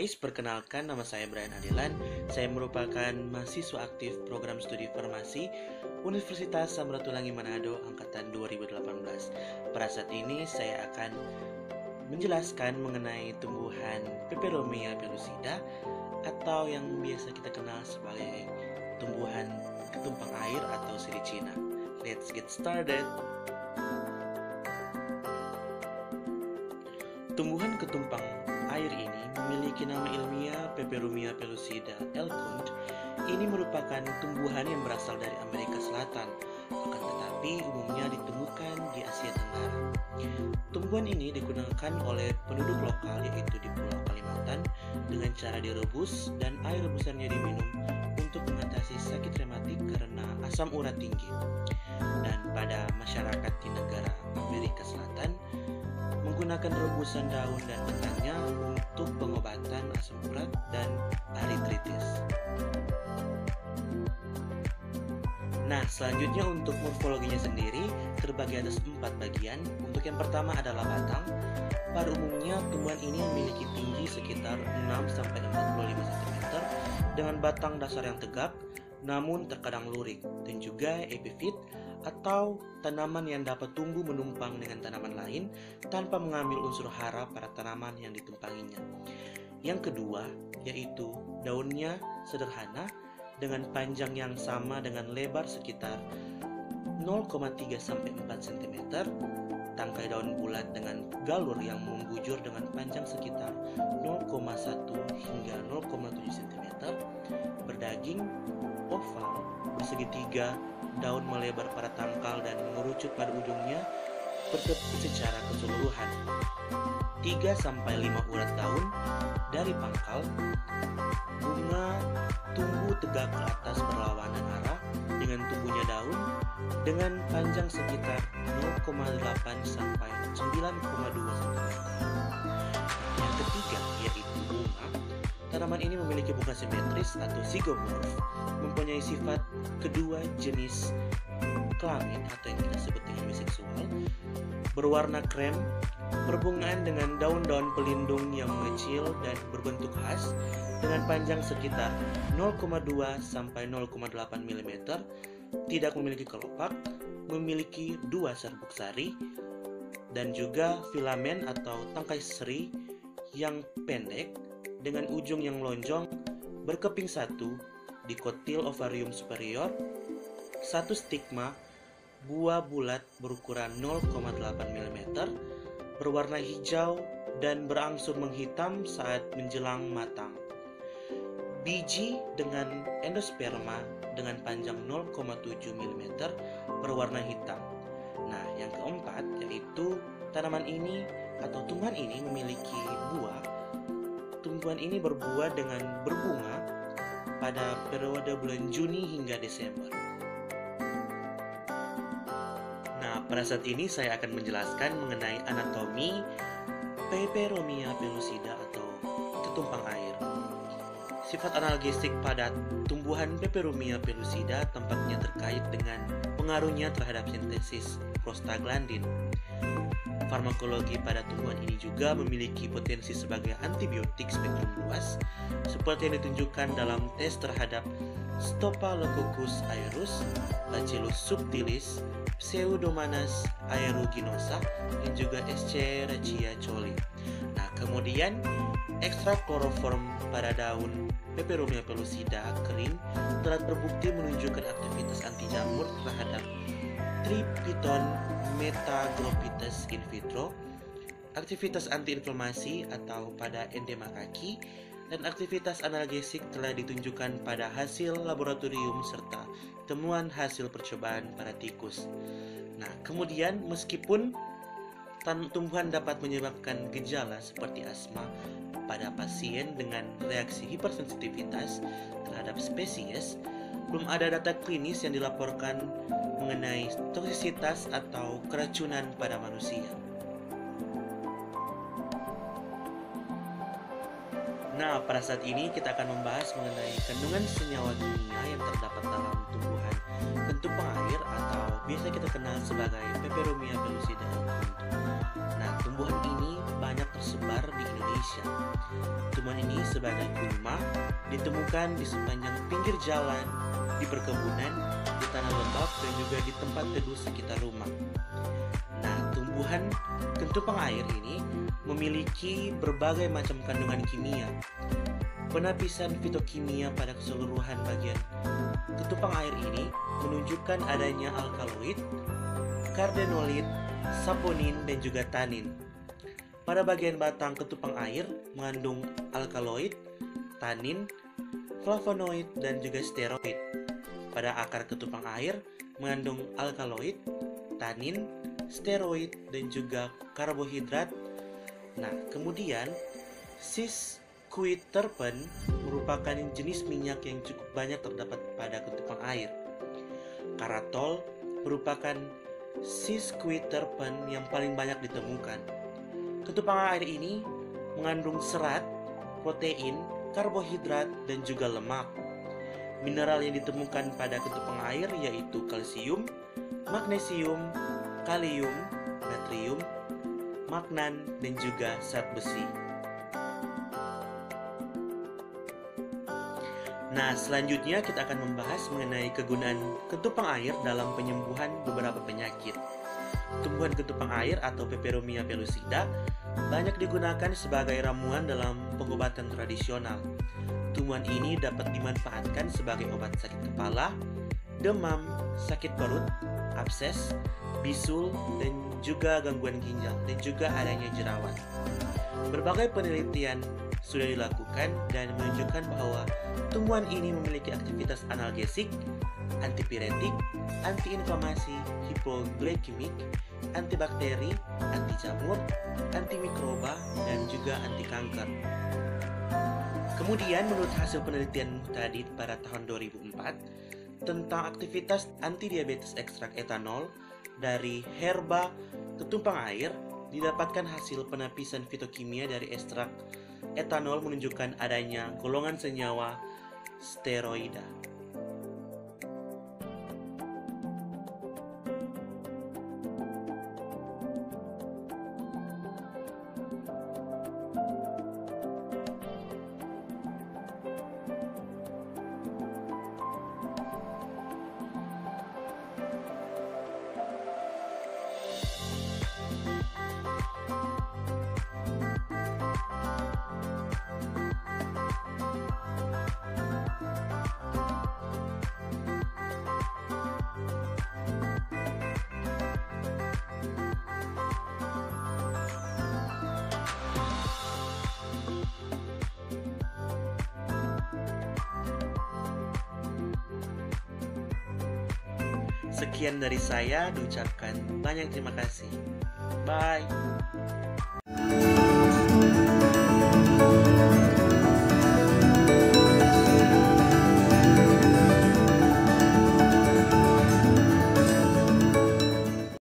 guys, perkenalkan nama saya Brian Adelan. Saya merupakan mahasiswa aktif program studi farmasi Universitas Samratulangi Manado angkatan 2018. Pada saat ini saya akan menjelaskan mengenai tumbuhan Peperomia pellucida atau yang biasa kita kenal sebagai tumbuhan ketumpang air atau siricina. Let's get started. Tumbuhan ketumpang air ini memiliki nama ilmiah Peperomia pellucida L-Kunt. Ini merupakan tumbuhan yang berasal dari Amerika Selatan, akan tetapi umumnya ditemukan di Asia Tenggara. Tumbuhan ini digunakan oleh penduduk lokal yaitu di Pulau Kalimantan dengan cara direbus dan air rebusannya diminum untuk mengatasi sakit rematik karena asam urat tinggi. Dan pada masyarakat di negara Amerika Selatan menggunakan rebusan daun dan batangnya untuk pengobatan asam urat dan artritis. Nah, selanjutnya untuk morfologinya sendiri terbagi atas 4 bagian. Untuk yang pertama adalah batang. Pada umumnya tumbuhan ini memiliki tinggi sekitar 6-45 cm dengan batang dasar yang tegak namun terkadang lurik, dan juga epifit atau tanaman yang dapat tumbuh menumpang dengan tanaman lain tanpa mengambil unsur hara pada tanaman yang ditumpanginya. Yang kedua yaitu daunnya sederhana dengan panjang yang sama dengan lebar sekitar 0,3-4 cm, tangkai daun bulat dengan galur yang membujur dengan panjang sekitar 0,1 hingga 0,7 cm, berdaging, oval, bersegitiga, daun melebar pada tangkal dan mengerucut pada ujungnya, berkeping secara keseluruhan. 3-5 urat daun dari pangkal. Bunga tumbuh tegak ke atas berlawanan arah dengan tumbuhnya daun dengan panjang sekitar 0,8 sampai 9,2 cm. Yang ketiga yaitu bunga. Tanaman ini memiliki bunga simetris atau zygomorph, mempunyai sifat kedua jenis kelamin atau yang kita sebut dengan biseksual, berwarna krem, berbungaan dengan daun-daun pelindung yang mengecil dan berbentuk khas dengan panjang sekitar 0,2 sampai 0,8 mm, tidak memiliki kelopak, memiliki 2 serbuk sari, dan juga filamen atau tangkai seri yang pendek dengan ujung yang lonjong, berkeping satu, dikotil ovarium superior, 1 stigma, buah bulat berukuran 0,8 mm, berwarna hijau dan berangsur menghitam saat menjelang matang. Biji dengan endosperma dengan panjang 0,7 mm berwarna hitam. Nah, yang keempat yaitu tanaman ini atau tumbuhan ini memiliki buah. Tumbuhan ini berbuah dengan berbunga pada periode bulan Juni hingga Desember. Nah, pada saat ini saya akan menjelaskan mengenai anatomi Peperomia pellucida atau ketumpang air. Sifat analgesik pada tumbuhan Peperomia pellucida tampaknya terkait dengan pengaruhnya terhadap sintesis prostaglandin. Farmakologi pada tumbuhan ini juga memiliki potensi sebagai antibiotik spektrum luas, seperti yang ditunjukkan dalam tes terhadap Staphylococcus aureus, Bacillus subtilis, Pseudomonas aeruginosa, dan juga Escherichia coli. Nah, kemudian ekstrak kloroform pada daun Peperomia pellucida kering telah terbukti menunjukkan aktivitas anti jamur terhadap Triptyton metagrophytes in vitro, aktivitas antiinflamasi atau pada endema kaki, dan aktivitas analgesik telah ditunjukkan pada hasil laboratorium serta temuan hasil percobaan pada tikus. Nah, kemudian meskipun tumbuhan dapat menyebabkan gejala seperti asma pada pasien dengan reaksi hipersensitivitas terhadap spesies, belum ada data klinis yang dilaporkan mengenai toksisitas atau keracunan pada manusia. Nah, pada saat ini kita akan membahas mengenai kandungan senyawa kimia yang terdapat dalam tumbuhan ketumpang air atau biasa kita kenal sebagai Peperomia pellucida. Nah, tumbuhan ini banyak tersebar di Indonesia. Tumbuhan ini sebagai gulma ditemukan di sepanjang pinggir jalan, di perkebunan, di tanah lembab, dan juga di tempat teduh sekitar rumah. Nah, tumbuhan ketumpang air ini memiliki berbagai macam kandungan kimia. Penapisan fitokimia pada keseluruhan bagian ketumpang air ini menunjukkan adanya alkaloid, kardenolit, saponin, dan juga tanin. Pada bagian batang ketumpang air mengandung alkaloid, tanin, flavonoid, dan juga steroid. Pada akar ketumpang air mengandung alkaloid, tanin, steroid, dan juga karbohidrat. Nah, kemudian sesquiterpen merupakan jenis minyak yang cukup banyak terdapat pada ketumpang air. Karatol merupakan sesquiterpen yang paling banyak ditemukan. Ketumpang air ini mengandung serat, protein, karbohidrat, dan juga lemak. Mineral yang ditemukan pada ketumpang air yaitu kalsium, magnesium, kalium, natrium, magnan, dan juga zat besi. Nah, selanjutnya kita akan membahas mengenai kegunaan ketumpang air dalam penyembuhan beberapa penyakit. Tumbuhan ketumpang air atau Peperomia pellucida banyak digunakan sebagai ramuan dalam pengobatan tradisional. Tumbuhan ini dapat dimanfaatkan sebagai obat sakit kepala, demam, sakit perut, abses, bisul, dan juga gangguan ginjal, dan juga adanya jerawat. Berbagai penelitian sudah dilakukan dan menunjukkan bahwa tumbuhan ini memiliki aktivitas analgesik, antipiretik, antiinflamasi, hipoglikemik, antibakteri, anti jamur, antimikroba, dan juga anti kanker. Kemudian menurut hasil penelitian tadi pada tahun 2004 tentang aktivitas antidiabetes ekstrak etanol dari herba ketumpang air, didapatkan hasil penapisan fitokimia dari ekstrak etanol menunjukkan adanya golongan senyawa steroida. Sekian dari saya, diucapkan banyak terima kasih. Bye.